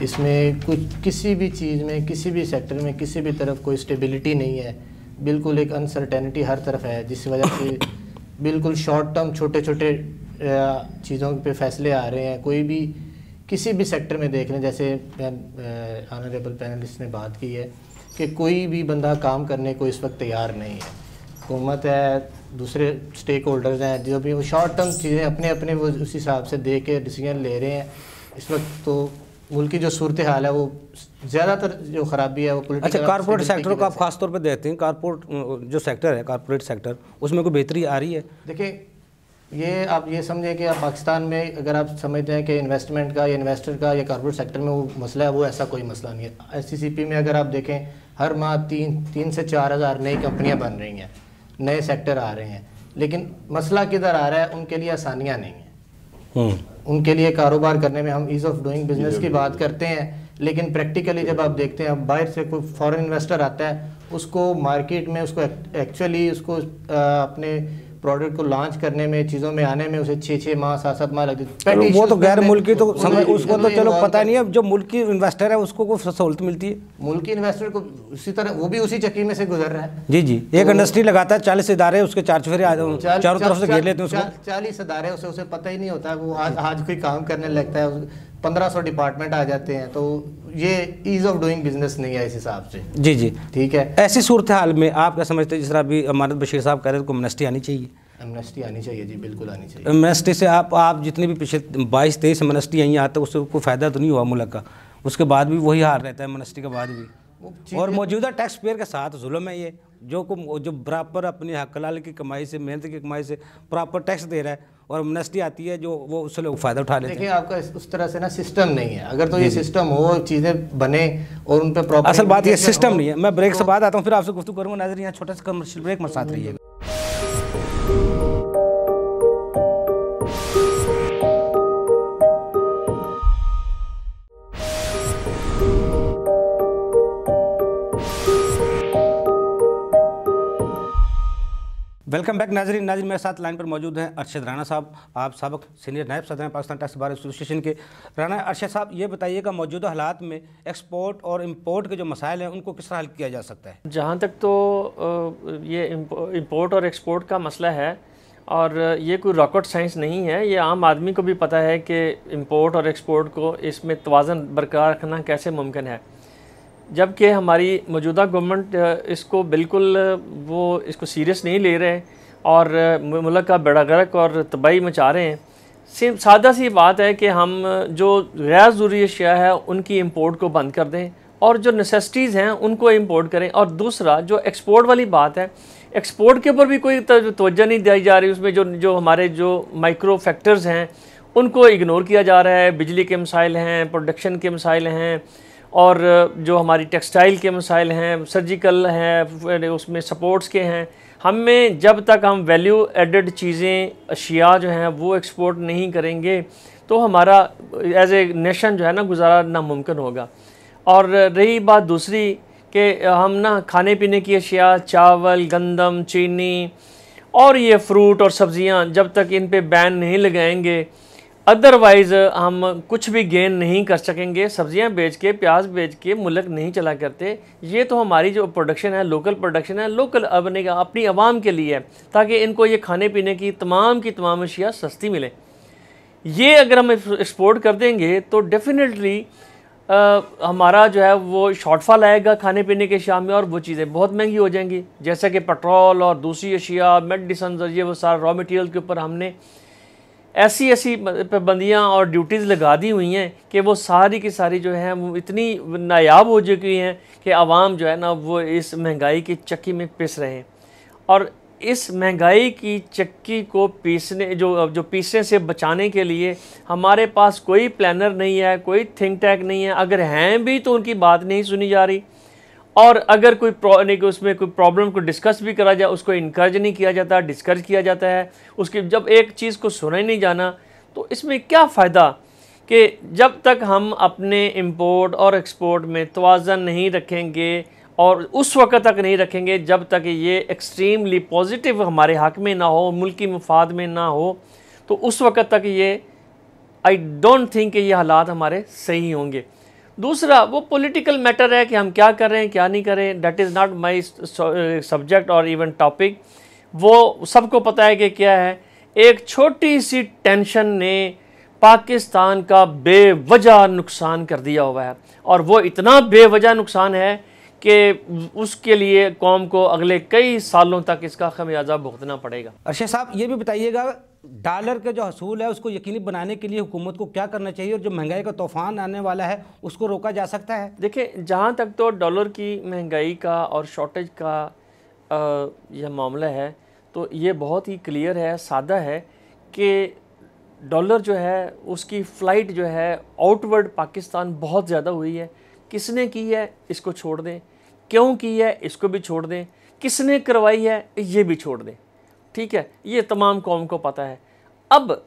इसमें कुछ किसी भी चीज़ में, किसी भी सेक्टर में, किसी भी तरफ कोई स्टेबिलिटी नहीं है, बिल्कुल एक अनसर्टेनिटी हर तरफ है, जिस वजह से बिल्कुल शॉर्ट टर्म छोटे छोटे चीज़ों पे फैसले आ रहे हैं। कोई भी किसी भी सेक्टर में देख लें, जैसे ऑनरेबल पैनलिस्ट ने बात की है कि कोई भी बंदा काम करने को इस वक्त तैयार नहीं है। हुकूमत है, दूसरे स्टेक होल्डर्स हैं, जो भी वो शॉर्ट टर्म चीज़ें अपने अपने वो उस हिसाब से दे के डिसीजन ले रहे हैं। इस वक्त तो मुल्क की जो सूरत हाल है वो ज़्यादातर जो ख़राबी है वो पॉलिटिकल। अच्छा, कॉर्पोरेट सेक्टर को आप खास तौर पे देखते हैं, कॉर्पोरेट जो सेक्टर है, कॉर्पोरेट सेक्टर, उसमें कोई बेहतरी आ रही है? देखिए, ये आप ये समझें कि आप पाकिस्तान में अगर आप समझते हैं कि इन्वेस्टमेंट का या इन्वेस्टर का या कॉर्पोरेट सेक्टर में वो मसला है, वो ऐसा कोई मसला नहीं है। SCCP में अगर आप देखें, हर माह 3 से 4 हज़ार नई कंपनियां बन रही हैं, नए सेक्टर आ रहे हैं, लेकिन मसला किधर आ रहा है? उनके लिए आसानियाँ नहीं हैं। उनके लिए कारोबार करने में हम ईज़ ऑफ डूइंग बिजनेस की बात करते हैं, लेकिन प्रैक्टिकली जब आप देखते हैं, बाहर से कोई फॉरेन इन्वेस्टर आता है, उसको मार्केट में उसको एक्चुअली उसको अपने प्रोडक्ट को लॉन्च करने में, चीज़ों में आने में उसे 6 माह 7 माह लगते हैं। वो तो गैर मुल्की तो समझ, उसको तो चलो पता नहीं है, जो मुल्की इन्वेस्टर है उसको कोई सहूलत मिलती है। मुल्की इन्वेस्टर को उसी तरह वो भी उसी चक्की में से गुजर रहा है। जी जी, एक इंडस्ट्री लगाता है 40 इदारे, उसके चार चफेरे चारों तरफ से घेर लेते हैं उसको। 40 इदारे, उसे पता ही नहीं होता, वो आज कोई काम करने लगता है, 1500 डिपार्टमेंट आ जाते हैं। तो ये ईज ऑफ डूइंग बिजनेस नहीं है इस हिसाब से। जी जी, ठीक है। ऐसी सूरत हाल में आप क्या समझते हैं, जिस तरह अभी अमानत बशीर साहब कह रहे थे, एमनेस्टी आनी चाहिए? एमनेस्टी आनी चाहिए जी, बिल्कुल आनी चाहिए। एमनेस्टी से आप जितनी भी पिछले 22-23 एमनेस्टी आई आते उससे कोई फ़ायदा तो नहीं हुआ मुल्क का, उसके बाद भी वही हाल रहता है एमनेस्टी के बाद भी। और मौजूदा टैक्स पेयर के साथ जुल्म है ये, जो बराबर अपनी हक हलाल की कमाई से, मेहनत की कमाई से प्रॉपर टैक्स दे रहा है, और एमनेस्टी आती है जो वो उससे लोग फ़ायदा उठा लेते हैं। देखिए, आपका उस तरह से ना सिस्टम नहीं है। अगर तो ये सिस्टम हो, चीज़ें बने और उन पर प्रॉपर, असल बात ये सिस्टम नहीं है। मैं ब्रेक से बाद आता हूँ, फिर आपसे गुफ्तगू करूँगा। नाज़रीन, यहाँ छोटा सा कमर्शियल ब्रेक में साथ रहिएगा। वेलकम बैक नाजरीन। मेरे साथ लाइन पर मौजूद हैं अरशद राना साहब, आप सबक सीनियर नायब सदर हैं पाकिस्तान टैक्स बार एसोसिएशन के। राना अरशद साहब, ये बताइएगा मौजूदा हालात में एक्सपोर्ट और इंपोर्ट के जो मसाइल हैं उनको किस तरह हल किया जा सकता है? जहाँ तक तो ये इंपोर्ट और एक्सपोर्ट का मसला है, और ये कोई रॉकेट साइंस नहीं है, ये आम आदमी को भी पता है कि इंपोर्ट और एक्सपोर्ट को इसमें तवाज़न बरकरार रखना कैसे मुमकिन है, जबकि हमारी मौजूदा गवर्नमेंट इसको बिल्कुल वो इसको सीरियस नहीं ले रहे और मुल्क का बेड़ा गर्क और तबाही मचा रहे हैं। सिर्फ सादा सी बात है कि हम जो गैर ज़रूरी अशिया है उनकी इंपोर्ट को बंद कर दें और जो नेसेसिटीज़ हैं उनको इंपोर्ट करें। और दूसरा जो एक्सपोर्ट वाली बात है, एक्सपोर्ट के ऊपर भी कोई तवज्जो नहीं दी जा रही। उसमें जो हमारे जो माइक्रो फैक्टर्स हैं उनको इग्नोर किया जा रहा है। बिजली के मसाइल हैं, प्रोडक्शन के मसाइल हैं, और जो हमारी टेक्सटाइल के मसाइल हैं, सर्जिकल हैं, उसमें सपोर्ट्स के हैं। हमें जब तक हम वैल्यू एडेड चीज़ें, अशिया जो हैं वो एक्सपोर्ट नहीं करेंगे तो हमारा एज ए नेशन जो है ना गुजारा नामुमकिन होगा। और रही बात दूसरी कि हम ना खाने पीने की अशिया, चावल, गंदम, चीनी और ये फ्रूट और सब्ज़ियाँ, जब तक इन पे बैन नहीं लगाएंगे अदरवाइज़ हम कुछ भी गेन नहीं कर सकेंगे। सब्जियां बेच के, प्याज बेच के मुल्क नहीं चला करते। ये तो हमारी जो प्रोडक्शन है, लोकल प्रोडक्शन है, लोकल अपनी आवाम के लिए है, ताकि इनको ये खाने पीने की तमाम अशिया सस्ती मिले। ये अगर हम एक्सपोर्ट कर देंगे तो डेफिनेटली हमारा जो है वो शॉर्टफॉल आएगा खाने पीने के अशिया में, और वो चीज़ें बहुत महंगी हो जाएंगी, जैसे कि पेट्रोल और दूसरी अशिया, मेडिसिन, ये वो सारा रॉ मटेरियल के ऊपर हमने ऐसी पाबंदियाँ और ड्यूटीज़ लगा दी हुई हैं कि वो सारी की सारी जो है वो इतनी नायाब हो चुकी हैं कि आवाम जो है ना वो इस महंगाई की चक्की में पिस रहे हैं। और इस महंगाई की चक्की को पीसने से बचाने के लिए हमारे पास कोई प्लानर नहीं है, कोई थिंक टैंक नहीं है। अगर हैं भी तो उनकी बात नहीं सुनी जा रही, और अगर उसमें कोई प्रॉब्लम को डिस्कस भी करा जाए उसको इनकरेज नहीं किया जाता, डिस्करेज किया जाता है। उसकी जब एक चीज़ को सुना ही नहीं जाना तो इसमें क्या फ़ायदा कि जब तक हम अपने इंपोर्ट और एक्सपोर्ट में तवाज़न नहीं रखेंगे, और उस वक्त तक नहीं रखेंगे जब तक ये एक्सट्रीमली पॉजिटिव हमारे हक़ में ना हो, मुल्की मफाद में ना हो, तो उस वक्त तक ये आई डोंट थिंक कि ये हालात हमारे सही होंगे। दूसरा वो पॉलिटिकल मैटर है कि हम क्या कर रहे हैं क्या नहीं कर रहे हैं, that is not my subject और इवन टॉपिक। वो सबको पता है कि क्या है, एक छोटी सी टेंशन ने पाकिस्तान का बेवजह नुकसान कर दिया हुआ है, और वो इतना बेवजह नुकसान है कि उसके लिए कौम को अगले कई सालों तक इसका खमियाजा भुगतना पड़ेगा। अरशद साहब, ये भी बताइएगा डॉलर का जो हसूल है उसको यकीनी बनाने के लिए हुकूमत को क्या करना चाहिए, और जो महंगाई का तूफान आने वाला है उसको रोका जा सकता है? देखिए, जहाँ तक तो डॉलर की महंगाई का और शॉर्टेज का यह मामला है तो ये बहुत ही क्लियर है, सादा है कि डॉलर जो है उसकी फ़्लाइट जो है आउटवर्ड पाकिस्तान बहुत ज़्यादा हुई है। किसने की है इसको छोड़ दें, क्यों की है इसको भी छोड़ दें, किसने करवाई है ये भी छोड़ दें, ठीक है, ये तमाम कौम को पता है। अब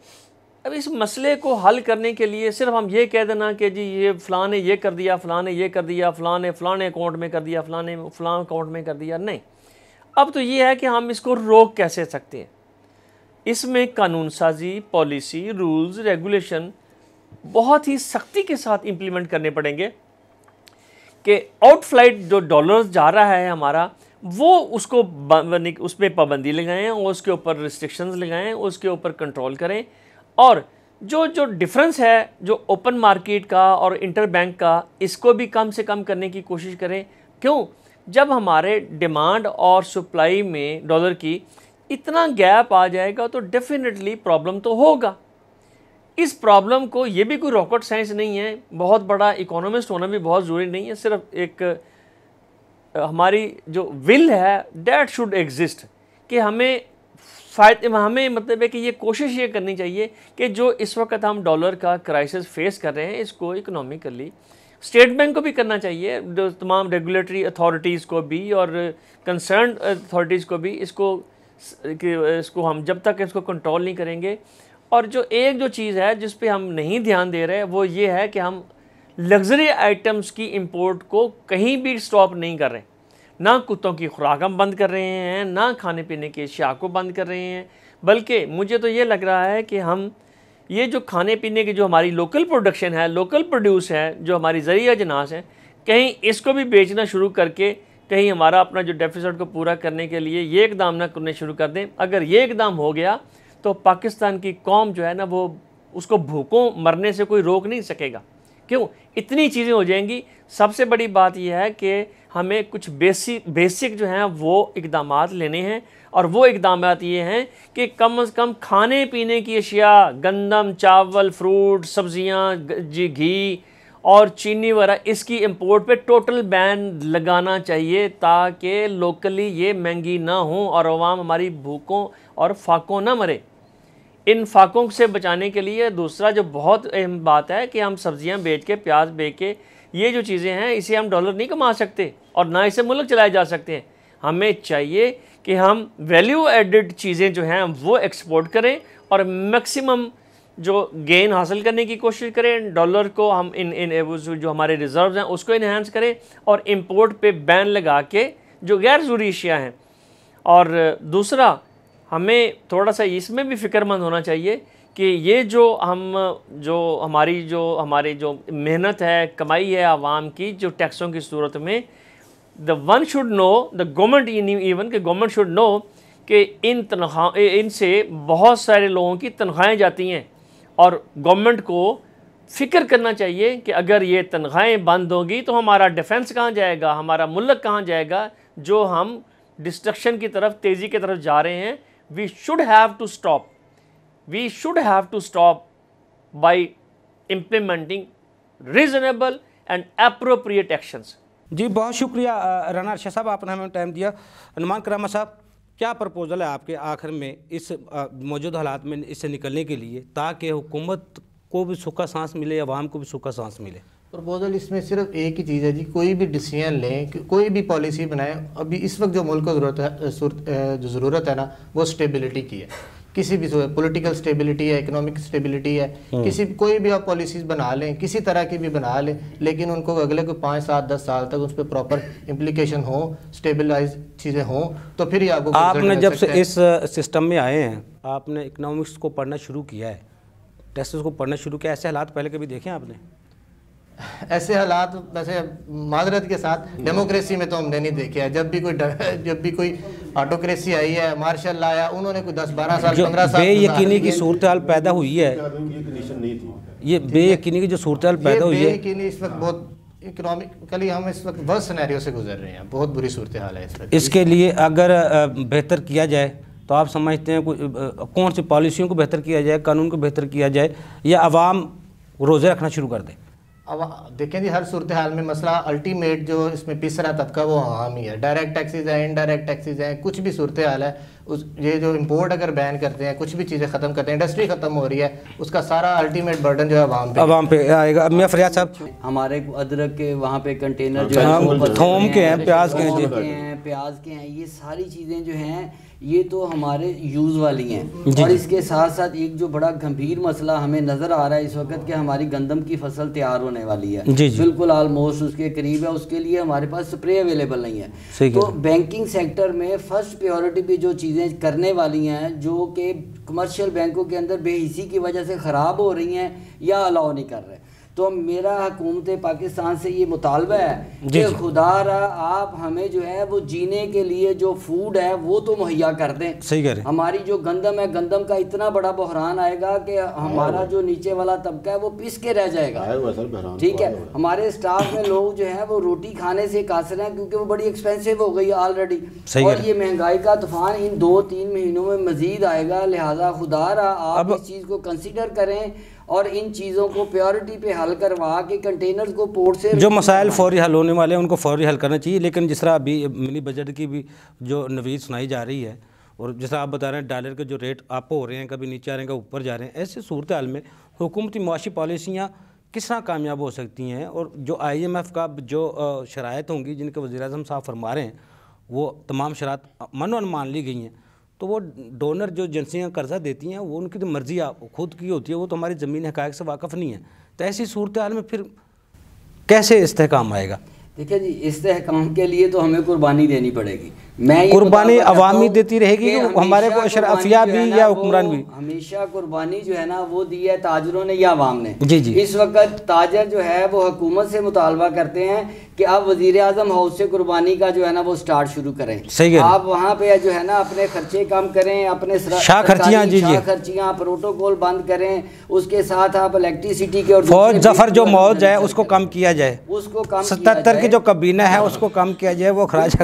इस मसले को हल करने के लिए सिर्फ हम ये कह देना कि जी ये फ़लाँ ने ये कर दिया, फ़लाँ ने ये कर दिया, फ़लाँ ने फ़लाने अकाउंट में कर दिया, फ़लाँ अकाउंट में कर दिया, नहीं। अब तो ये है कि हम इसको रोक कैसे सकते हैं। इसमें कानून साजी, पॉलिसी, रूल्स, रेगुलेशन बहुत ही सख्ती के साथ इम्प्लीमेंट करने पड़ेंगे कि आउटफ्लाइट जो डॉलर्स जा रहा है हमारा, वो उसको उस पर पाबंदी लगाएं और उसके ऊपर रिस्ट्रिक्शंस लगाएं, उसके ऊपर कंट्रोल करें। और जो डिफरेंस है जो ओपन मार्केट का और इंटर बैंक का, इसको भी कम से कम करने की कोशिश करें। क्यों? जब हमारे डिमांड और सप्लाई में डॉलर की इतना गैप आ जाएगा तो डेफिनेटली प्रॉब्लम तो होगा। इस प्रॉब्लम को, ये भी कोई रॉकेट साइंस नहीं है, बहुत बड़ा इकोनॉमिस्ट होना भी बहुत ज़रूरी नहीं है, सिर्फ एक हमारी जो विल है डैट शुड एग्जिस्ट कि हमें मतलब है कि ये कोशिश ये करनी चाहिए कि जो इस वक्त हम डॉलर का क्राइसिस फेस कर रहे हैं इसको इकोनॉमिकली, स्टेट बैंक को भी करना चाहिए, जो तमाम रेगुलेटरी अथॉरिटीज़ को भी और कंसर्न अथॉरिटीज़ को भी, इसको हम जब तक इसको कंट्रोल नहीं करेंगे। और जो चीज़ है जिस पे हम नहीं ध्यान दे रहे वो ये है कि हम लग्जरी आइटम्स की इंपोर्ट को कहीं भी स्टॉप नहीं कर रहे। ना कुत्तों की खुराक हम बंद कर रहे हैं, ना खाने पीने की अशिया को बंद कर रहे हैं, बल्कि मुझे तो ये लग रहा है कि हम ये जो खाने पीने की जो हमारी लोकल प्रोडक्शन है, लोकल प्रोड्यूस है, जो हमारी ज़रिया जनास है, कहीं इसको भी बेचना शुरू करके कहीं हमारा अपना जो डेफिसिट को पूरा करने के लिए ये इकदाम ना करने शुरू कर दें। अगर ये इकदाम हो गया तो पाकिस्तान की कौम जो है ना, वो उसको भूखों मरने से कोई रोक नहीं सकेगा। क्यों? इतनी चीज़ें हो जाएंगी। सबसे बड़ी बात यह है कि हमें कुछ बेसिक जो हैं वो इकदामात लेने हैं, और वो इकदामात ये हैं कि कम से कम खाने पीने की अशिया, गंदम, चावल, फ्रूट, सब्जियां, घी और चीनी वगैरह, इसकी इंपोर्ट पे टोटल बैन लगाना चाहिए ताकि लोकली ये महंगी ना हो और अवाम हमारी भूखों और फाकों ना मरे। इन फाकों से बचाने के लिए दूसरा जो बहुत अहम बात है कि हम सब्जियां बेच के, प्याज बेच के, ये जो चीज़ें हैं इसे हम डॉलर नहीं कमा सकते और ना इसे मुल्क चलाए जा सकते हैं। हमें चाहिए कि हम वैल्यू एडिड चीज़ें जो हैं वो एक्सपोर्ट करें और मैक्सिमम जो गेन हासिल करने की कोशिश करें। डॉलर को हम इन जो हमारे रिजर्व्स हैं उसको इन्हांस करें और इंपोर्ट पे बैन लगा के जो गैर ज़रूरी अशिया हैं। और दूसरा, हमें थोड़ा सा इसमें भी फ़िक्रमंद होना चाहिए कि ये जो हमारी जो मेहनत है, कमाई है आवाम की, जो टैक्सों की सूरत में, गवर्नमेंट शुड नो कि इनसे बहुत सारे लोगों की तनख्वाहें जाती हैं और गवर्नमेंट को फ़िक्र करना चाहिए कि अगर ये तनख्वाहें बंद होगी तो हमारा डिफेंस कहाँ जाएगा, हमारा मुल्क कहाँ जाएगा, जो हम डिस्ट्रक्शन की तरफ, तेज़ी की तरफ जा रहे हैं। We should have to stop by implementing reasonable and appropriate actions. जी बहुत शुक्रिया राना अरशद साहब, आपने हमें टाइम दिया। नुमान करामा साहब, क्या प्रपोजल है आपके आखिर में इस मौजूदा हालात में इससे निकलने के लिए, ताकि हुकूमत को भी सूखा सांस मिले, अवाम को भी सूखा सांस मिले? प्रपोजल इसमें सिर्फ एक ही चीज़ है जी, कोई भी डिसीजन लें, कोई भी पॉलिसी बनाएं, अभी इस वक्त जो मुल्क को ज़रूरत है ना, वो स्टेबिलिटी की है। किसी भी पॉलिटिकल स्टेबिलिटी है, इकोनॉमिक स्टेबिलिटी है, कोई भी आप पॉलिसीज़ बना लें, किसी तरह की भी बना लें, लेकिन उनको अगले कोई 5, 7, 10 साल तक उस पर प्रॉपर इम्प्लीकेशन हो, स्टेबलाइज चीज़ें हों, तो फिर ही आपने जब से इस सिस्टम में आए हैं, आपने इकोनॉमिक्स को पढ़ना शुरू किया है, टेक्सट्स को पढ़ना शुरू किया, ऐसे हालात पहले कभी देखे आपने? ऐसे हालात वैसे माजरत के साथ डेमोक्रेसी में तो हमने नहीं देखे है। जब भी कोई ऑटोक्रेसी आई है, मार्शल आया, उन्होंने कोई 10, 12 साल, 15 साल बेयकीनी की सूरत हाल पैदा हुई है, ये बेयकीनी की जो सूरत हाल पैदा हुई है, बेयकीनी इस वक्त बहुत इकोनॉमिकली हम इस वक्त वर्स्ट सिनेरियो से गुजर रहे हैं, बहुत बुरी सूरत हाल है इस वक्त। इसके लिए अगर बेहतर किया जाए तो आप समझते हैं कौन सी पॉलिसियों को बेहतर किया जाए, कानून को बेहतर किया जाए, या अवाम रोज़े रखना शुरू कर दे? अब देखें जी, हर सूरत हाल में मसला अल्टीमेट जो इसमें पिस रहा तबका वो आम ही है। डायरेक्ट टैक्सेस हैं, इनडायरेक्ट टैक्सेस हैं, कुछ भी सूरत हाल है, ये जो इंपोर्ट अगर बैन करते हैं, कुछ भी चीज़ें ख़त्म करते हैं, इंडस्ट्री ख़त्म हो रही है, उसका सारा अल्टीमेट बर्डन जो है अवाम पे आएगा। मियां फरियाद साहब, हमारे अदरक के वहाँ पे कंटेनर जो है, थोम के हैं, प्याज के हैं, प्याज के हैं, ये सारी चीज़ें जो हैं ये तो हमारे यूज़ वाली हैं। और इसके साथ साथ एक जो बड़ा गंभीर मसला हमें नज़र आ रहा है इस वक्त कि हमारी गंदम की फसल तैयार होने वाली है, बिल्कुल ऑलमोस्ट उसके करीब है, उसके लिए हमारे पास स्प्रे अवेलेबल नहीं है। तो बैंकिंग सेक्टर में फर्स्ट प्रायोरिटी पे जो चीज़ें करने वाली हैं जो कि कमर्शियल बैंकों के अंदर बेहिसी की वजह से ख़राब हो रही हैं या अलाउ नहीं कर रहे, तो मेरा हुकूमत पाकिस्तान से ये मुतालबा है कि खुदारा आप हमें जो है वो जीने के लिए जो फूड है वो तो मुहैया कर दें। सही कह रहे हैं। हमारी जो गंदम है, गंदम का इतना बड़ा बहरान आएगा कि हमारा जो नीचे वाला तबका है वो पिस के रह जाएगा। ठीक है, हमारे स्टाफ में लोग जो है वो रोटी खाने से कासर हैं क्योंकि वो बड़ी एक्सपेंसिव हो गई है ऑलरेडी, और ये महंगाई का तूफान इन 2-3 महीनों में मजीद आएगा। लिहाजा खुदारा आप इस चीज़ को कंसिडर करें और इन चीज़ों को प्रायोरिटी पे हल करवा के कंटेनर्स को पोर्ट से जो मसाइल फौरी हल होने वाले हैं उनको फौरी हल करना चाहिए। लेकिन जिस तरह अभी मिनी बजट की भी जो नवीद सुनाई जा रही है और जिस तरह आप बता रहे हैं डॉलर के जो रेट अप हो रहे हैं, कभी नीचे आ रहे हैं, कभी ऊपर जा रहे हैं, ऐसे सूरत हाल में हुकूमती मुआशी पॉलिसियाँ किस तरह कामयाब हो सकती हैं? और जो IMF का जो शराइत होंगी जिनके वज़ीर-ए-आज़म साहब फरमा रहे हैं वो तमाम शरात मनोन मान ली गई हैं, तो वो डोनर जो एजेंसियाँ कर्जा देती हैं वो उनकी तो मर्जी खुद की होती है, वो तो हमारी ज़मीन हक़ाइक़ से वाक़फ़ नहीं है। तो ऐसी सूरत हाल में फिर कैसे इस्तेहकाम आएगा? देखिए जी, इस्तेहकाम के लिए तो हमें कुर्बानी देनी पड़ेगी। मैं कुर्बानी अवामी देती रहेगी हमारे को अशराफिया भी या हुक्मरान भी? हमेशा कुर्बानी जो है ना वो दी है ताजरों ने या अवाम ने। जी जी। इस वक्त ताजर जो है वो हुकूमत से मुतालबा करते हैं कि आप वज़ीर-ए-आज़म हाउस से कुर्बानी का जो है ना वो स्टार्ट शुरू करें। सही आप वहाँ पे जो है ना अपने खर्चे कम करें, अपने शाह खर्चियाँ प्रोटोकॉल बंद करें, उसके साथ आप इलेक्ट्रिसिटी के और फौज जफर जो मौज है उसको कम किया जाए, उसको कम 77 की जो कबीना है उसको कम किया जाए, वो खराज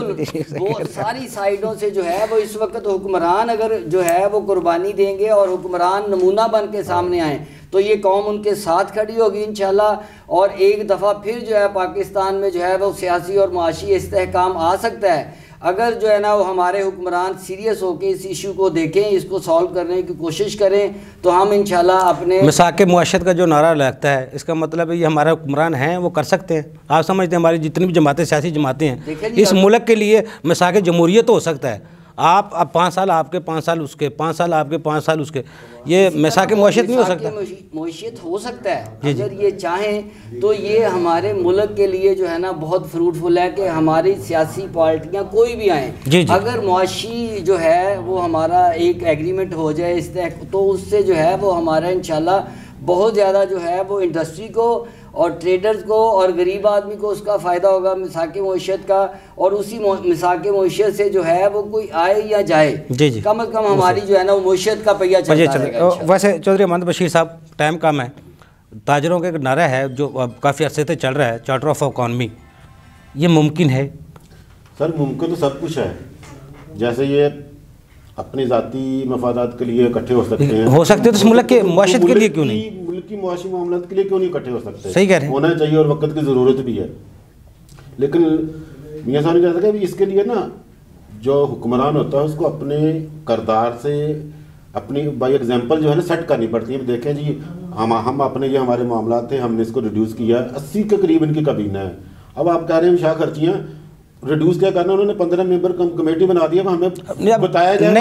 सारी साइडों से जो है वो इस वक्त हुक्मरान अगर जो है वो कुर्बानी देंगे और हुक्मरान नमूना बन के सामने आए तो ये कौम उनके साथ खड़ी होगी इंशाल्लाह। और एक दफ़ा फिर जो है पाकिस्तान में जो है वो सियासी और माशी इस्तेहकाम आ सकता है अगर जो है ना वो हमारे हुक्मरान सीरियस होकर इस इशू को देखें, इसको सॉल्व करने की कोशिश करें, तो हम इंशाल्लाह अपने मिसाक मुआशरत का जो नारा लगता है इसका मतलब है ये हमारे हुक्मरान हैं वो कर सकते हैं। आप समझते हैं हमारी जितनी भी जमातें सियासी जमातें हैं इस मुल्क के लिए मिसाक जमहूरियत हो सकता है। आप अब 5 साल आपके 5 साल उसके, 5 साल आपके 5 साल उसके, ये मिसाक मुआशरत नहीं हो सकता। मुआशरत हो सकता है अगर ये चाहें तो ये हमारे मुल्क के लिए जो है ना बहुत फ्रूटफुल है कि हमारी सियासी पार्टियां कोई भी आएँ, अगर मुआशी जो है वो हमारा एक एग्रीमेंट हो जाए इस तो उससे जो है वो हमारा इंशाल्लाह बहुत ज़्यादा जो है वो इंडस्ट्री को और ट्रेडर्स को और गरीब आदमी को उसका फ़ायदा होगा मिसाक मईशत का, और उसी मिसाक मईशत से जो है वो कोई आए या जाए कम अज़ कम हमारी जो है ना वो मईशत का पहिया चलता रहेगा। वैसे चौधरी अहमद बशीर साहब, टाइम कम है, ताजरों का एक नारा है जो काफ़ी अरसे से चल रहा है, चार्टर ऑफ इकॉनमी, ये मुमकिन है? सर मुमकिन तो सब कुछ है, जैसे ये अपनी ज़ाती मफादात के लिए इकट्ठे हो सकते हैं, तो इस मुल्क के मुआशरत के लिए क्यों नहीं? मुल्क की मुआशी मामलात के लिए क्यों नहीं इकट्ठे हो सकते? सही कह रहे हैं। होना चाहिए और वक्त की ज़रूरत भी है, लेकिन मियां साहब ने कहा था कि इसके लिए ना जो हुक्मरान होता है उसको अपने करदार से अपनी बाई एग्जाम्पल जो है ना सेट करनी पड़ती है। देखें जी हम अपने ये हमारे मामला थे, हमने इसको रिड्यूस किया, 80 के करीब इनकी कबीना है। अब आप कह रहे हैं शाह खर्चियाँ रिड्यूस क्या करना, उन्होंने 15 मेंबर कमेटी बना दिया, हमें बताया जाए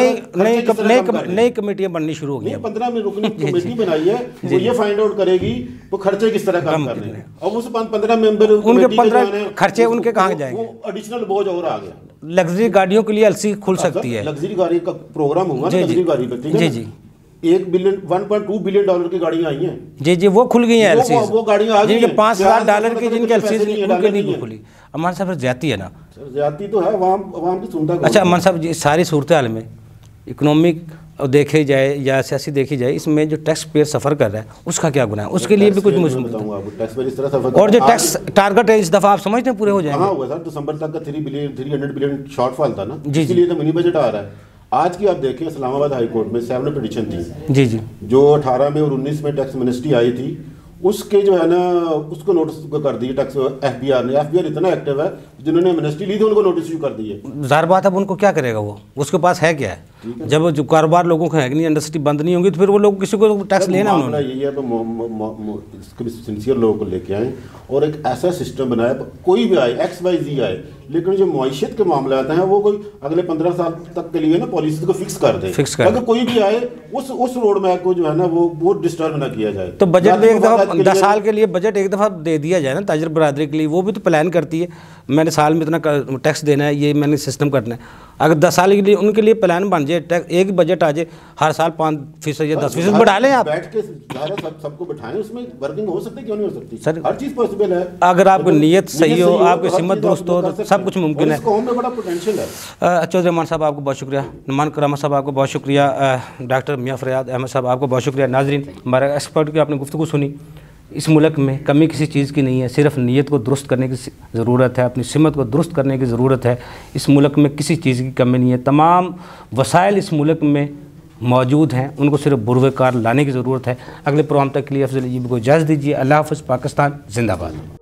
नई कमेटियां बननी शुरू हो गई। 15 में रुकनी कमेटी बनाई है, वो ये फाइंड आउट करेगी वो खर्चे किस तरह कम कर रहे हैं। अब उस 15 मेंबर उनके 15 खर्चे उनके कहाँ जाएंगे? वो एडिशनल बोझ और आ गया। लग्जरी गाड़ियों के लिए एलसी खुल सकती है, लग्जरी गाड़ी का प्रोग्राम होगा ना, लग्जरी गाड़ी पे, ठीक है जी। 1.2 बिलियन डॉलर की गाड़ियां आई हैं जी, वो खुल गई हैं एलसी, वो गाड़ियां आ गई हैं, $5,000 की जिनके एलसी नहीं खुली। अमान साहब ज्यादती है ना? ज्यादती तो है, अवाम की सुनता। अच्छा अमान साहब जी, सारी सूरत हाल में इकोनॉमिक देखे जाए या सियासी देखी जाए, इसमें जो टैक्स पेयर सफ़र कर रहा है उसका क्या गुनाह है? उसके लिए भी कुछ मुश्किल, और जो टैक्स टारगेट है इस दफ़ा आप समझते हैं पूरे हो जाएंगे? हाँ हुआ सर, दिसंबर तक का 300 बिलियन शॉर्टफॉल था ना, इसलिए तो मिनी बजट आ रहा है। आज की आप देखिए इस्लामाबाद हाई कोर्ट में 7 पिटीशन थी जी, जो 18 में और 19 में टैक्स मिनिस्ट्री आई थी, उसके जो है ना उसको नोटिस कर दिए टैक्स FBI ने। FBI इतना एक्टिव है, जिन्होंने मिनिस्ट्री ली थी उनको नोटिस इशू कर दिए। ज़ाहिर बात अब उनको क्या करेगा, वो उसके पास है क्या है? जब जो कारोबार लोगों का है नहीं, इंडस्ट्री बंद नहीं होंगी तो फिर वो लोग किसी को टैक्स लेना मामला यही है तो इसके भी सिंसियर लोगों को लेके आए और एक ऐसा सिस्टम बनाया, कोई भी आए XYZ आए, लेकिन जो मईशत के मामले आते हैं वो कोई अगले 15 साल तक के लिए ना पॉलिसी को फिक्स कर दे, अगर कोई भी आए उस रोड मैप को जो है ना वो डिस्टर्ब ना किया जाए। तो बजट में एक दफ़ा 10 साल के लिए बजट एक दफ़ा दे दिया जाए ना ताजर बरादरी के लिए, वो भी तो प्लान करती है मैंने साल में इतना टैक्स देना है, ये मैंने सिस्टम करना है। अगर 10 साल के लिए उनके लिए प्लान बन जाए, एक बजट आ जाए, हर साल 5% या 10% बढ़ा लें आप, बैठ के सबको बिठाएं, उसमें वर्किंग हो सकती है, क्यों नहीं हो सकती सर? हर चीज़ पॉसिबल है अगर आपकी नीयत सही हो, आपकी सिमत दुरुस्त हो तो सब कुछ मुमकिन है। कौम में बड़ा पोटेंशियल है। चौधरी रहमान साहब आपको बहुत शुक्रिया, नुमान करामा साहब आपको बहुत शुक्रिया, डॉक्टर मियां फरियाद अहमद साहब आपको बहुत शुक्रिया। नाजरीन, हमारे एक्सपर्ट की आपने गुफ्तगू सुनी। इस मुल्क में कमी किसी चीज़ की नहीं है, सिर्फ नीयत को दुरुस्त करने की ज़रूरत है, अपनी सिमत को दुरुस्त करने की ज़रूरत है। इस मुल्क में किसी चीज़ की कमी नहीं है, तमाम वसाइल इस मुल्क में मौजूद हैं, उनको सिर्फ बुरवेकार लाने की ज़रूरत है। अगले प्रोग्राम तक के लिए अफजल अजीब को इजाज़त दीजिए। अल्लाह हाफ़िज़। पाकिस्तान जिंदाबाद।